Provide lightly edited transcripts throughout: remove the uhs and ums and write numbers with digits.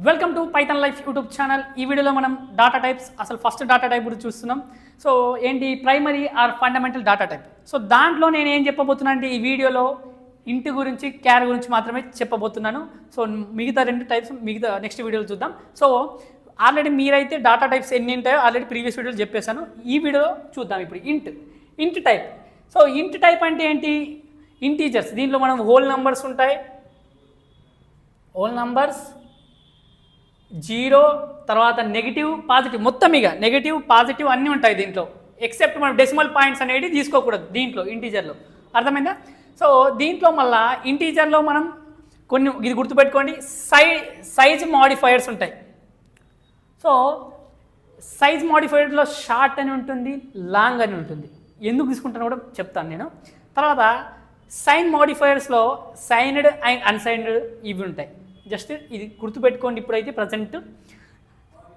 Welcome to Python life YouTube channel. ఈ వీడియోలో మనం డాటా టైప్స్, అసలు ఫస్ట్ డాటా టైప్ గురించి చూస్తున్నాం. సో ఏంటి, primary or fundamental data type. So దాంట్లో నేను ఏం చెప్పబోతున్నా అంటే ఈ వీడియోలో ఇంటి గురించి, క్యార్ గురించి మాత్రమే చెప్పబోతున్నాను. సో మిగతా రెండు టైప్స్ నెక్స్ట్ వీడియోలో చూద్దాం. సో ఆల్రెడీ మీరైతే డాటా టైప్స్ ఎన్ని ఉంటాయో ఆల్రెడీ ప్రీవియస్ వీడియోలో చెప్పేశాను. ఈ వీడియోలో చూద్దాం ఇప్పుడు ఇంట్ టైప్. సో ఇంట్ టైప్ అంటే ఏంటి? ఇంటీజర్స్. దీంట్లో మనం హోల్ నంబర్స్ ఉంటాయి, హోల్ నంబర్స్, జీరో, తర్వాత నెగిటివ్, పాజిటివ్, మొత్తం ఇక నెగిటివ్ పాజిటివ్ అన్నీ ఉంటాయి దీంట్లో. ఎక్సెప్ట్ మనం డెసిమల్ పాయింట్స్ అనేది తీసుకోకూడదు దీంట్లో ఇంటీజర్లో. అర్థమైందా? సో దీంట్లో మళ్ళీ ఇంటీజర్లో మనం కొన్ని, ఇది గుర్తుపెట్టుకోండి, సైజ్ మాడిఫైయర్స్ ఉంటాయి. సో సైజ్ మాడిఫైయర్లో షార్ట్ అని ఉంటుంది, లాంగ్ అని ఉంటుంది. ఎందుకు తీసుకుంటానో కూడా చెప్తాను నేను. తర్వాత సైన్ మాడిఫైయర్స్లో సైన్డ్ అండ్ అన్సైన్డ్ ఇవి ఉంటాయి. జస్ట్ ఇది గుర్తుపెట్టుకోండి ఇప్పుడైతే ప్రజెంట్.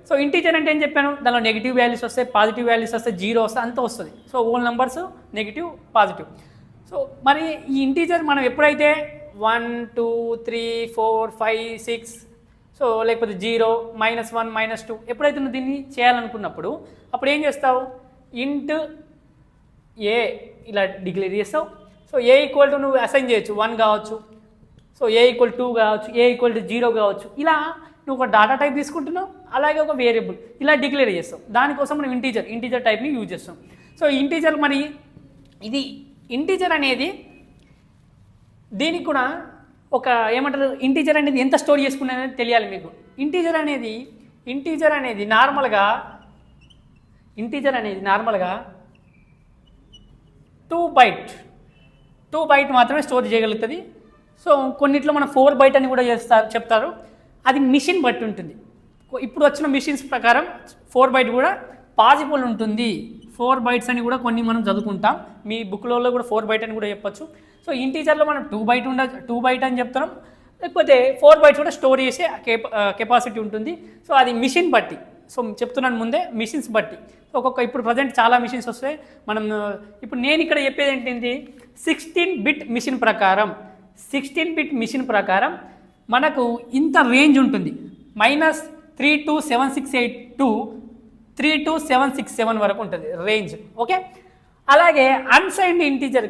సో ఇంటీజర్ అంటే ఏం చెప్పాను, దానిలో నెగిటివ్ వాల్యూస్ వస్తాయి, పాజిటివ్ వాల్యూస్ వస్తాయి, జీరో వస్తాయి, అంతా వస్తుంది. So whole numbers negative, positive. So మరి ఈ ఇంటీజర్ మనం ఎప్పుడైతే 1 2 3 4 5 6 సో లేకపోతే 0 -1 -2 ఎప్పుడైతే నువ్వు దీన్ని చేయాలనుకున్నప్పుడు అప్పుడు ఏం చేస్తావు, ఇంట్ ఏ ఇలా డిక్లేర్ చేస్తావు. సో ఏ ఈక్వల్ టు నువ్వు అసైన్ చేయొచ్చు, 1 కావచ్చు, సో ఏ ఈక్వల్ 2 కావచ్చు, ఏ ఈక్వల్ టు 0 కావచ్చు. ఇలా నువ్వు ఒక డాటా టైప్ తీసుకుంటున్నావు, అలాగే ఒక వేరియబుల్ ఇలా డిక్లేర్ చేస్తావు. దానికోసం మనం ఇంటీజర్ టైప్ని యూజ్ చేస్తాం. సో ఇంటీజర్, మరి ఇది ఇంటీజర్ అనేది దీనికి కూడా ఒక ఏమంటారు, ఇంటీజర్ అనేది ఎంత స్టోర్ చేసుకునేది తెలియాలి మీకు. ఇంటీజర్ అనేది నార్మల్గా 2 బైట్ మాత్రమే స్టోర్ చేయగలుగుతుంది. సో కొన్నిట్లో మనం 4 బైట్ అని కూడా చెప్తారు. అది మిషన్ బట్టి ఉంటుంది. ఇప్పుడు వచ్చిన మిషన్స్ ప్రకారం 4 బైట్ కూడా పాసిబుల్ ఉంటుంది. 4 బైట్స్ అని కూడా కొన్ని మనం చదువుకుంటాం. మీ బుక్లలో కూడా 4 బైట్ అని కూడా చెప్పొచ్చు. సో ఇంటీజర్లో మనం 2 బైట్ అని చెప్తున్నాం, లేకపోతే 4 బైట్స్ కూడా స్టోర్ చేసే కెపాసిటీ ఉంటుంది. సో అది మిషన్ బట్టి. సో చెప్తున్నాను ముందే, మిషన్స్ బట్టి. ఇప్పుడు ప్రజెంట్ చాలా మిషన్స్ వస్తాయి. ఇప్పుడు నేను ఇక్కడ చెప్పేది ఏంటి, 16 బిట్ మిషన్ ప్రకారం మనకు ఇంత రేంజ్ ఉంటుంది. -32768 to 32767 వరకు ఉంటుంది రేంజ్. ఓకే. అలాగే అన్సైన్డ్ ఇంటీజర్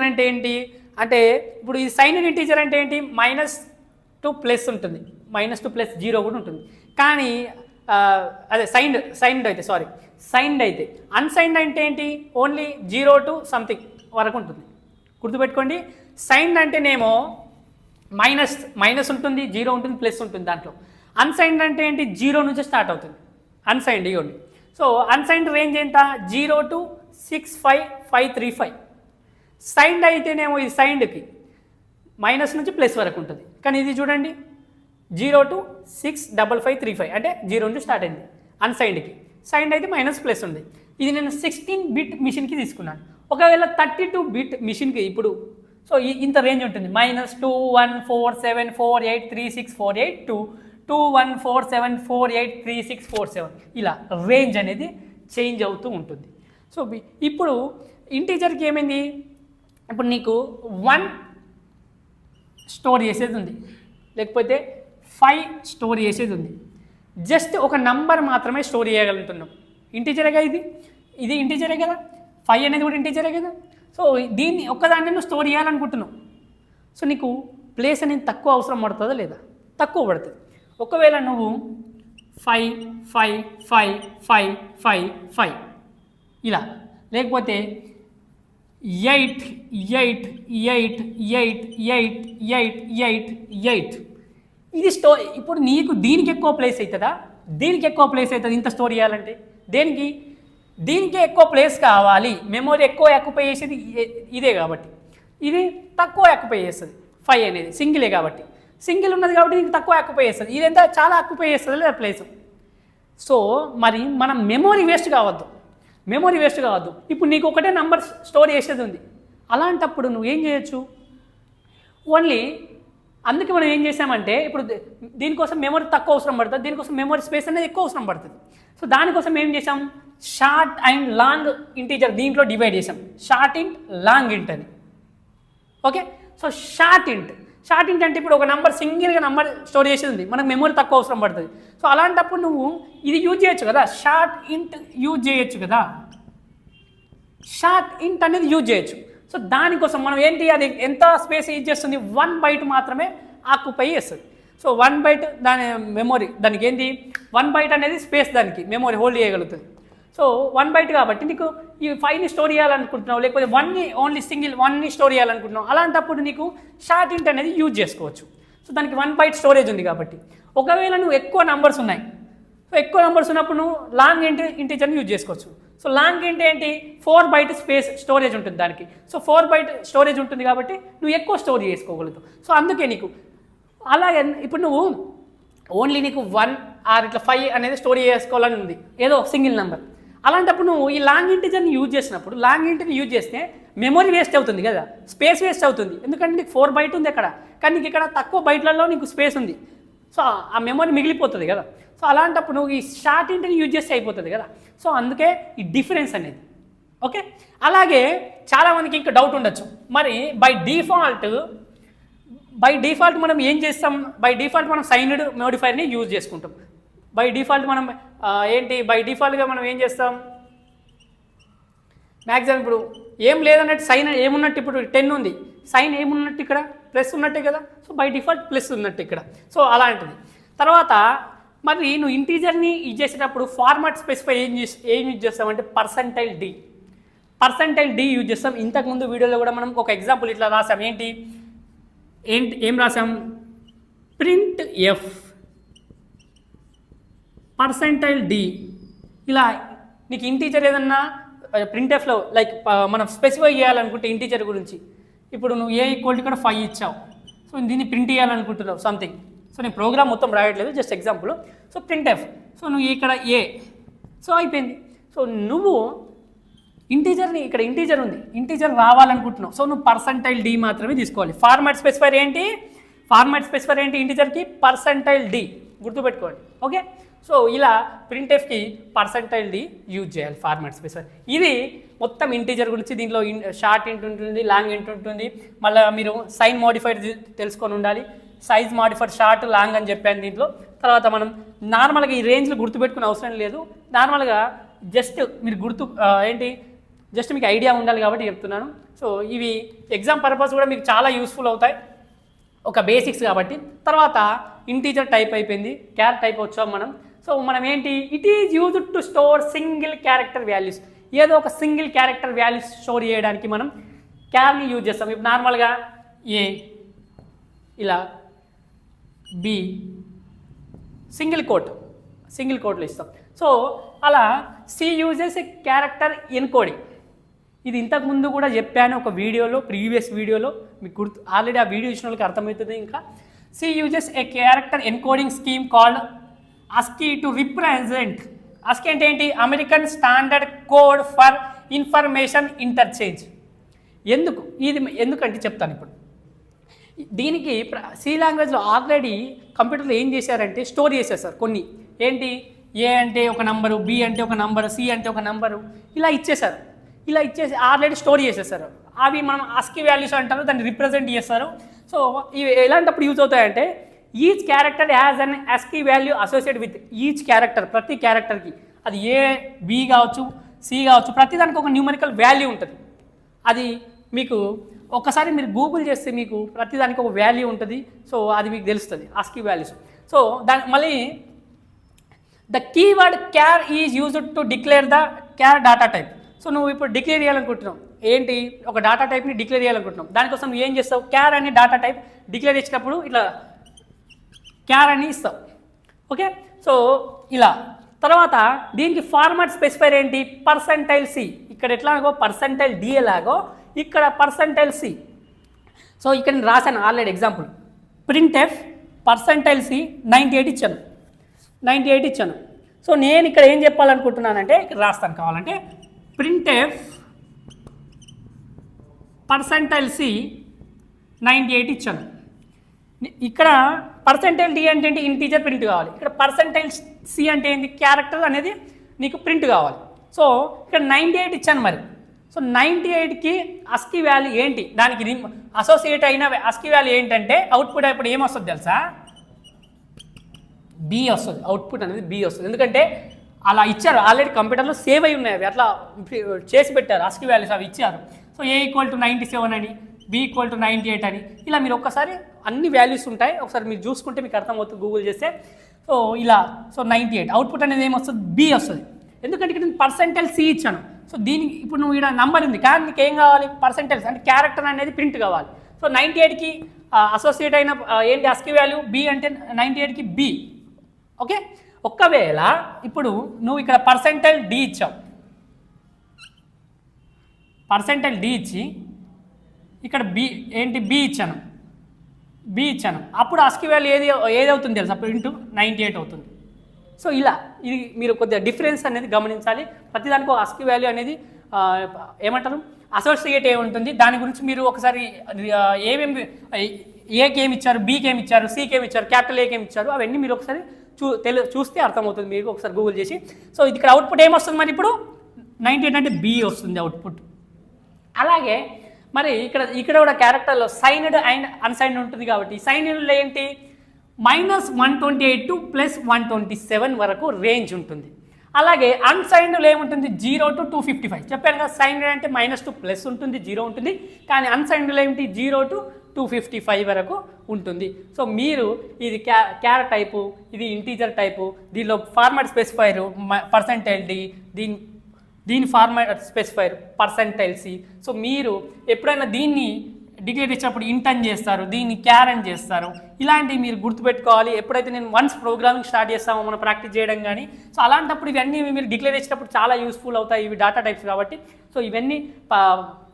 అంటే ఏంటి అంటే, ఇప్పుడు ఈ సైన్డ్ ఇంటీజర్ అంటే ఏంటి, -2 ప్లస్ ఉంటుంది, -2 ప్లస్ 0 కూడా ఉంటుంది. కానీ అదే సైన్డ్ అయితే అన్సైన్డ్ అంటే ఏంటి, ఓన్లీ 0 to సంథింగ్ వరకు ఉంటుంది. గుర్తుపెట్టుకోండి, సైన్డ్ అంటేనేమో మైనస్ ఉంటుంది, 0 ఉంటుంది, ప్లస్ ఉంటుంది దాంట్లో. అన్సైన్డ్ అంటే ఏంటి, 0 నుంచి స్టార్ట్ అవుతుంది అన్సైన్డ్. ఇవ్వండి. సో అన్సైన్డ్ రేంజ్ ఎంత, 0 to 65535. సైన్డ్ అయితేనేమో ఇది సైన్డ్కి మైనస్ నుంచి ప్లస్ వరకు ఉంటుంది. కానీ ఇది చూడండి, 0 to 65535 అంటే 0 నుంచి స్టార్ట్ అయింది అన్సైన్డ్కి. సైన్డ్ అయితే మైనస్ ప్లస్ ఉంది. ఇది నేను 16 బిట్ మిషన్కి తీసుకున్నాను. ఒకవేళ 32 బిట్ మిషన్కి ఇప్పుడు సో ఇంత రేంజ్ ఉంటుంది, -21474836482 21474836447 ఇలా రేంజ్ అనేది చేంజ్ అవుతూ ఉంటుంది. సో ఇప్పుడు ఇంటీజర్కి ఏమైంది, ఇప్పుడు నీకు 1 స్టోర్ చేసేది ఉంది, లేకపోతే 5 స్టోర్ చేసేది ఉంది. జస్ట్ ఒక నంబర్ మాత్రమే స్టోర్ చేయగలుగుతున్నాం. ఇంటీజరేగా ఇది ఇంటీజరే కదా, 5 అనేది కూడా ఇంటీజరే కదా. సో దీన్ని ఒక్కదాన్ని నువ్వు స్టోర్ చేయాలనుకుంటున్నావు. సో నీకు ప్లేస్ అనేది తక్కువ అవసరం పడుతుందా లేదా? తక్కువ పడుతుంది. ఒకవేళ నువ్వు 5 5 5 5 5 5 ఇలా, లేకపోతే 8 8 8 8 8 8 8 8 ఇది ఇప్పుడు నీకు దీనికి ఎక్కువ ప్లేస్ అవుతుందా, దీనికి ఎక్కువ ప్లేస్ అవుతుంది ఇంత స్టోర్ చేయాలంటే? దీనికి ఎక్కువ ప్లేస్ కావాలి, మెమొరీ ఎక్కువ ఆక్యుపై చేసేది ఇదే కాబట్టి. ఇది తక్కువ ఆక్యుపై చేస్తుంది. 5 అనేది సింగిలే కాబట్టి, సింగిల్ ఉన్నది కాబట్టి దీనికి తక్కువ ఆక్యుపై చేస్తుంది. ఇది ఎంత చాలా ఆక్యుపై చేస్తుంది లేదా ప్లేస్. సో మరి మనం మెమొరీ వేస్ట్ కావద్దు. ఇప్పుడు నీకు ఒకటే నంబర్ స్టోర్ చేసేది ఉంది. అలాంటప్పుడు నువ్వు ఏం చేయొచ్చు, ఓన్లీ అందుకే మనం ఏం చేసామంటే, ఇప్పుడు దీనికోసం మెమొరీ తక్కువ అవసరం పడుతుంది, దీనికోసం మెమొరీ స్పేస్ అనేది ఎక్కువ అవసరం పడుతుంది. సో దానికోసం ఏం చేసాం, షార్ట్ అండ్ లాంగ్ ఇంటీజర్ దీంట్లో డివైడ్ చేసాం. షార్ట్ ఇంట్, లాంగ్ ఇంట్ అని. ఓకే. సో షార్ట్ షార్ట్ ఇంట్ అంటే ఇప్పుడు ఒక నెంబర్ సింగిల్గా నెంబర్ స్టోర్ చేసేది ఉంది, మనకు మెమరీ తక్కువ అవసరం పడుతుంది. సో అలాంటప్పుడు నువ్వు ఇది యూజ్ చేయొచ్చు కదా, షార్ట్ ఇంట్ యూజ్ చేయొచ్చు కదా, షార్ట్ ఇంట్ అనేది యూజ్ చేయొచ్చు. సో దానికోసం మనం ఏంటి, అది ఎంత స్పేస్ యూజ్ చేస్తుంది, 1 బైట్ మాత్రమే ఆక్యుపై చేస్తుంది. సో 1 బైట్ దాని మెమొరీ, దానికి ఏంటి 1 బైట్ అనేది స్పేస్, దానికి మెమొరీ హోల్డ్ చేయగలుగుతుంది. సో 1 బైట్ కాబట్టి నీకు ఈ 5ని స్టోర్ చేయాలనుకుంటున్నావు, లేకపోతే 1ని ఓన్లీ సింగిల్ 1ని స్టోర్ చేయాలనుకుంటున్నావు, అలాంటప్పుడు నీకు షార్ట్ ఇంట్ అనేది యూజ్ చేసుకోవచ్చు. సో దానికి 1 బైట్ స్టోరేజ్ ఉంది కాబట్టి. ఒకవేళ నువ్వు ఎక్కువ నంబర్స్ ఉన్నాయి, సో ఎక్కువ నంబర్స్ ఉన్నప్పుడు నువ్వు లాంగ్ ఇంటీజర్ని యూజ్ చేసుకోవచ్చు. సో లాంగ్ ఏంటి 4 బైట్ స్పేస్ స్టోరేజ్ ఉంటుంది దానికి. సో 4 బైట్ స్టోరేజ్ ఉంటుంది కాబట్టి నువ్వు ఎక్కువ స్టోర్ చేసుకోగలుగుతావు. సో అందుకే నీకు అలాగే ఇప్పుడు నువ్వు ఓన్లీ నీకు 1 ఆర్ ఇట్లా 5 అనేది స్టోర్ చేసుకోవాలని ఉంది, ఏదో సింగిల్ నెంబర్. అలాంటప్పుడు నువ్వు ఈ లాంగ్ ఇంటీజర్ని యూజ్ చేసినప్పుడు, లాంగ్ ఇంటీని యూజ్ చేస్తే మెమరీ వేస్ట్ అవుతుంది కదా, స్పేస్ వేస్ట్ అవుతుంది. ఎందుకంటే నీకు 4 బైట్ ఉంది అక్కడ, కానీ నీకు ఇక్కడ తక్కువ బైట్లలో నీకు స్పేస్ ఉంది. సో ఆ మెమరీ మిగిలిపోతుంది కదా. సో అలాంటప్పుడు నువ్వు ఈ షార్ట్ ఇంటిని యూజ్ చేస్తే అయిపోతుంది కదా. సో అందుకే ఈ డిఫరెన్స్ అనేది. ఓకే, అలాగే చాలామందికి ఇంకా డౌట్ ఉండొచ్చు, మరి బై డిఫాల్ట్ మనం ఏం చేస్తాం, బై డిఫాల్ట్ మనం సైన్డ్ మోడిఫైర్ని యూజ్ చేసుకుంటాం. బై డిఫాల్ట్ మనం బై డిఫాల్ట్గా మనం ఏం చేస్తాం, మ్యాక్సిమం ఇప్పుడు ఏం లేదన్నట్టు సైన్ ఏమున్నట్టు, ఇప్పుడు 10 ఉంది, సైన్ ఏమున్నట్టు ఇక్కడ ప్లస్ ఉన్నట్టే కదా. సో బై డిఫాల్ట్ ప్లస్ ఉన్నట్టు ఇక్కడ. సో అలాంటిది. తర్వాత మరి నువ్వు ఇంటీజర్ని యూజ్ చేసేటప్పుడు ఫార్మాట్ స్పెసిఫై ఏం యూజ్ చేస్తామంటే పర్సెంటైల్ డి యూజ్ చేస్తాం. ఇంతకుముందు వీడియోలో కూడా మనం ఒక ఎగ్జాంపుల్ ఇట్లా రాసాం. ఏం రాసాం, ప్రింట్ ఎఫ్ పర్సెంటైల్ డి. ఇలా నీకు ఇంటీజర్ ఏదన్నా ప్రింట్ ఎఫ్లో లైక్ మనం స్పెసిఫై చేయాలనుకుంటే ఇంటీజర్ గురించి, ఇప్పుడు నువ్వు ఏ ఈక్వల్ ఇక్కడ 5 ఇచ్చావు, సో దీన్ని ప్రింట్ చేయాలనుకుంటున్నావు సంథింగ్. సో నేను ప్రోగ్రామ్ మొత్తం రాయట్లేదు, just example. So print F, so నువ్వు ఇక్కడ ఏ, సో అయిపోయింది. సో నువ్వు ఇంటీజర్ని ఇక్కడ ఇంటీజర్ ఉంది, ఇంటీజర్ రావాలనుకుంటున్నావు, సో నువ్వు పర్సెంటైల్ డి మాత్రమే తీసుకోవాలి. ఫార్మాట్ స్పెసిఫైర్ ఏంటి ఇంటీజర్కి పర్సెంటైల్ డి, గుర్తుపెట్టుకోండి. ఓకే, సో ఇలా ప్రింట్ ఎఫ్కి పర్సెంటైల్ డి యూజ్ చేయాలి ఫార్మాట్ స్పెసిఫైర్. ఇది మొత్తం ఇంటీజర్ గురించి. దీంట్లో షార్ట్ ఇంట్ ఉంటుంది, లాంగ్ ఇంట్ ఉంటుంది. మళ్ళీ మీరు సైన్ మోడిఫైడ్ తెలుసుకొని ఉండాలి. సైజ్ మోడిఫైడ్ షార్ట్ లాంగ్ అని చెప్పాను దీంట్లో. తర్వాత మనం నార్మల్గా ఈ రేంజ్లో గుర్తుపెట్టుకునే అవసరం లేదు. నార్మల్గా జస్ట్ మీరు జస్ట్ మీకు ఐడియా ఉండాలి కాబట్టి చెప్తున్నాను. సో ఇవి ఎగ్జామ్ పర్పస్ కూడా మీకు చాలా యూస్ఫుల్ అవుతాయి, ఒక బేసిక్స్ కాబట్టి. తర్వాత ఇంటీజర్ టైప్ అయిపోయింది, క్యార్ టైప్ వచ్చాం మనం. సో మనం it is used to store single character values. ఏదో ఒక సింగిల్ క్యారెక్టర్ వాల్యూస్ స్టోర్ చేయడానికి మనం క్యార్ని యూజ్ చేస్తాం. ఇప్పుడు నార్మల్గా ఏ, ఇలా బి, సింగిల్ కోట్లో ఇస్తాం. సో అలా C uses a character encoding. ఇది ఇంతకుముందు కూడా చెప్పాను ఒక వీడియోలో, ప్రీవియస్ వీడియోలో, మీకు గుర్తు ఆల్రెడీ ఆ వీడియో ఇచ్చిన వాళ్ళకి అర్థమవుతుంది. ఇంకా C uses a character encoding scheme called ASCII to represent. ASCII అంటే ఏంటి, American standard code for information interchange. ఎందుకంటే చెప్తాను ఇప్పుడు. దీనికి సి లాంగ్వేజ్లో ఆల్రెడీ కంప్యూటర్లో ఏం చేశారంటే స్టోర్ చేసేసారు కొన్ని. ఏ అంటే ఒక నంబరు, బి అంటే ఒక నంబరు, సి అంటే ఒక నంబరు, ఇలా ఇచ్చేసి ఆల్రెడీ స్టోర్ చేసేసారు. అవి మనం ASCII వాల్యూస్ అంటారు, దాన్ని రిప్రజెంట్ చేస్తారు. సో ఇవి ఎలాంటప్పుడు యూజ్ అవుతాయంటే, each character as an ASCII value associate with each character. ప్రతి క్యారెక్టర్కి అది ఏ, బి కావచ్చు, సి కావచ్చు, ప్రతి దానికి ఒక న్యూమరికల్ వాల్యూ ఉంటుంది. అది మీకు ఒకసారి మీరు గూగుల్ చేస్తే మీకు ప్రతిదానికి ఒక వాల్యూ ఉంటుంది. సో అది మీకు తెలుస్తుంది ASCII వాల్యూస్. సో మళ్ళీ the keyword char is used to declare the char data type. So నువ్వు ఇప్పుడు డిక్లేర్ చేయాలనుకుంటున్నావు, ఒక డాటా టైప్ని డిక్లేర్ చేయాలనుకుంటున్నావు. దానికోసం నువ్వు ఏం చేస్తావు, క్యార్ అని డాటా టైప్ డిక్లేర్ చేసినప్పుడు ఇట్లా క్యార్ అని ఇస్తావు. ఓకే, సో ఇలా. తర్వాత దీనికి ఫార్మాట్ స్పెసిఫైర్ పర్సెంటైల్ సి. ఇక్కడ ఎట్లాగో పర్సెంటైల్ డి ఎలాగో ఇక్కడ పర్సెంటైల్ సి. సో ఇక్కడ నేను రాశాను already example. Print f percentile c 98 ఇచ్చాను. సో నేను ఇక్కడ ఏం చెప్పాలనుకుంటున్నానంటే, ఇక్కడ రాస్తాను కావాలంటే, ప్రింట్ ఎఫ్ పర్సెంటైల్ సి 98 ఇచ్చాను. ఇక్కడ పర్సెంటైల్ డి అంటే ఇంటీజర్ ప్రింట్ కావాలి, ఇక్కడ పర్సెంటైల్ సి అంటే క్యారెక్టర్ అనేది నీకు ప్రింట్ కావాలి. సో ఇక్కడ 98 ఇచ్చాను మరి. సో 98కి ASCII వాల్యూ ఏంటి, దానికి అసోసియేట్ అయిన ASCII వాల్యూ ఏంటంటే అవుట్పుట్ ఇప్పుడు ఏమొస్తుంది తెలుసా, బి వస్తుంది. అవుట్పుట్ అనేది బి వస్తుంది. ఎందుకంటే అలా ఇచ్చారు, ఆల్రెడీ కంప్యూటర్లో సేవ్ అయి ఉన్నాయి, అవి అట్లా చేసి పెట్టారు ASCII వాల్యూస్ అవి ఇచ్చారు. సో A = 97 అని, B = 98 అని, ఇలా మీరు ఒక్కసారి అన్ని వాల్యూస్ ఉంటాయి, ఒకసారి మీరు చూసుకుంటే మీకు అర్థమవుతుంది గూగుల్ చేస్తే. సో ఇలా 98 అవుట్పుట్ అనేది ఏమొస్తుంది, బి వస్తుంది. ఎందుకంటే ఇక్కడ నేను పర్సెంటైల్ సి ఇచ్చాను. సో దీనికి ఇప్పుడు నువ్వు ఇక్కడ నంబర్ ఉంది కానీ నీకు ఏం కావాలి, పర్సెంటైల్స్ అంటే క్యారెక్టర్ అనేది ప్రింట్ కావాలి. సో 98కి అసోసియేట్ అయిన ఏంటి ASCII వాల్యూ, బి అంటే 98కి బి. ఓకే, ఒకవేళ ఇప్పుడు నువ్వు ఇక్కడ పర్సెంటైల్ డి ఇచ్చావు, పర్సెంటైల్ డి ఇచ్చి ఇక్కడ బి ఏంటి బి ఇచ్చాను, అప్పుడు ASCII వాల్యూ ఏదవుతుంది తెలుసు, అప్పుడు ఇంటూ 98 అవుతుంది. సో ఇలా ఇది మీరు కొద్దిగా డిఫరెన్స్ అనేది గమనించాలి. ప్రతిదానికి ఒక ASCII వాల్యూ అనేది ఏమంటారు అసోసియేట్ అయి ఉంటుంది. దాని గురించి మీరు ఒకసారి ఏమేమి ఏకి ఏమి ఇచ్చారు, బీకి ఏమి ఇచ్చారు, సికి ఏమి ఇచ్చారు, క్యాపిటల్ ఏకి ఏమి ఇచ్చారు, అవన్నీ మీరు ఒకసారి చూస్తే అర్థమవుతుంది మీకు, ఒకసారి గూగుల్ చేసి. సో ఇది ఇక్కడ అవుట్పుట్ ఏమొస్తుంది మరి, ఇప్పుడు 98 అంటే బి వస్తుంది అవుట్పుట్. అలాగే మరి ఇక్కడ కూడా క్యారెక్టర్లో సైన్డ్ అండ్ అన్సైన్డ్ ఉంటుంది కాబట్టి సైన్డ్లో ఏంటి -128 to +127 వరకు రేంజ్ ఉంటుంది. అలాగే అన్సైన్డ్లో ఏముంటుంది 0 to 255. చెప్పాను కదా, సైన్డ్ అంటే -2 ప్లస్ ఉంటుంది, 0 ఉంటుంది. కానీ అన్సైన్డ్లో ఏమిటి 0 to 255 వరకు ఉంటుంది. సో మీరు ఇది క్యార్ టైపు, ఇది ఇంటీజర్ టైపు, దీనిలో ఫార్మాట్ స్పెసిఫైర్ పర్సెంటైల్ డి, దీని format specifier percentile c. So మీరు ఎప్పుడైనా దీన్ని డిక్లేర్ ఇచ్చినప్పుడు ఇంట్ అని చేస్తారు, దీన్ని క్యార్ అని చేస్తారు. ఇలాంటివి మీరు గుర్తుపెట్టుకోవాలి. ఎప్పుడైతే నేను వన్స్ ప్రోగ్రామింగ్ స్టార్ట్ చేస్తామో మనం ప్రాక్టీస్ చేయడం కానీ, సో అలాంటప్పుడు ఇవన్నీ మీరు డిక్లేర్ చేసేటప్పుడు చాలా యూస్ఫుల్ అవుతాయి. ఇవి డేటా టైప్స్ కాబట్టి సో ఇవన్నీ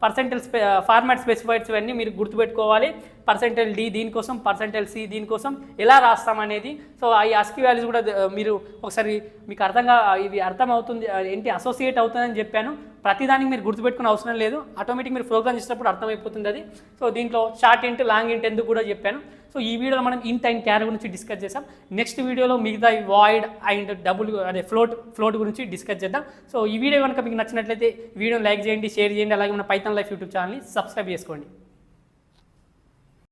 పర్సెంటైల్ ఫార్మాట్ స్పెసిఫైర్స్ ఇవన్నీ మీరు గుర్తుపెట్టుకోవాలి. పర్సెంటైల్ డి దీనికోసం, పర్సెంటైల్ సి దీనికోసం ఎలా రాస్తాం అనేది. సో ఈ ASCII వాల్యూస్ కూడా మీరు ఒకసారి మీకు ఇవి అర్థమవుతుంది ఏంటి అసోసియేట్ అవుతుందని చెప్పాను. ప్రతిదానికి మీరు గుర్తుపెట్టుకునే అవసరం లేదు, ఆటోమేటిక్ మీరు ప్రోగ్రామ్ చేసేటప్పుడు అర్థమైపోతుంది అది. సో దీంట్లో షార్ట్ ఇంట్ లాంగ్ ఇంట్ ఎందుకు కూడా చెప్పాను. సో ఈ వీడియోలో మనం ఇంట్ అండ్ క్యార్ గురించి డిస్కస్ చేసాం. నెక్స్ట్ వీడియోలో మిగతా వాయిడ్ అండ్ ఫ్లోట్ గురించి డిస్కస్ చేద్దాం. సో ఈ వీడియో కనుక మీకు నచ్చినట్లయితే వీడియోని లైక్ చేయండి, షేర్ చేయండి. అలాగే మన పైథాన్ లైఫ్ యూట్యూబ్ ఛానల్ని సబ్స్క్రైబ్ చేసుకోండి.